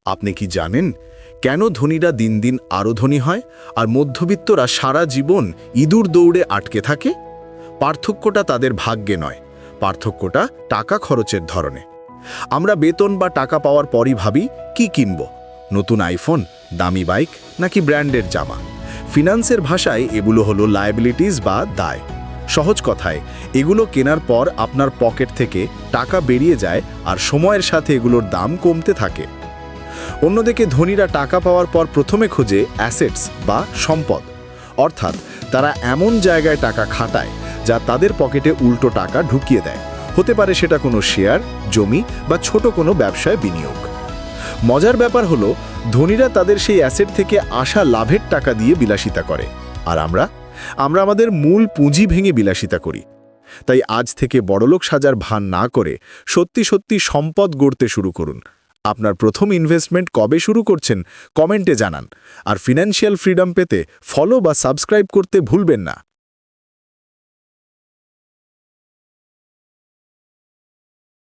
আপনি কি জানেন কেন ধনীরা দিন দিন আরও ধনী হয় আর মধ্যবিত্তরা সারা জীবন ইঁদুর দৌড়ে আটকে থাকে? পার্থক্যটা তাদের ভাগ্যে নয়, পার্থক্যটা টাকা খরচের ধরনে। আমরা বেতন বা টাকা পাওয়ার পরই ভাবি কি কিনব, নতুন আইফোন, দামি বাইক নাকি ব্র্যান্ডের জামা। ফিনান্সের ভাষায় এগুলো হলো লায়াবিলিটিস বা দায়। সহজ কথায়, এগুলো কেনার পর আপনার পকেট থেকে টাকা বেরিয়ে যায় আর সময়ের সাথে এগুলোর দাম কমতে থাকে। অন্যদিকে ধনীরা টাকা পাওয়ার পর প্রথমে খোঁজে অ্যাসেটস বা সম্পদ, অর্থাৎ তারা এমন জায়গায় টাকা খাটায় যা তাদের পকেটে উল্টো টাকা ঢুকিয়ে দেয়। হতে পারে সেটা কোনো শেয়ার, জমি বা ছোট কোনো ব্যবসায় বিনিয়োগ। মজার ব্যাপার হলো, ধনীরা তাদের সেই অ্যাসেট থেকে আসা লাভের টাকা দিয়ে বিলাসিতা করে, আর আমরা আমাদের মূল পুঁজি ভেঙে বিলাসিতা করি। তাই আজ থেকে বড়লোক সাজার ভান না করে সত্যি সত্যি সম্পদ গড়তে শুরু করুন। আপনার প্রথম ইনভেস্টমেন্ট কবে শুরু করছেন কমেন্টে জানান। আর ফিনান্সিয়াল ফ্রিডম পেতে ফলো বা সাবস্ক্রাইব করতে ভুলবেন না।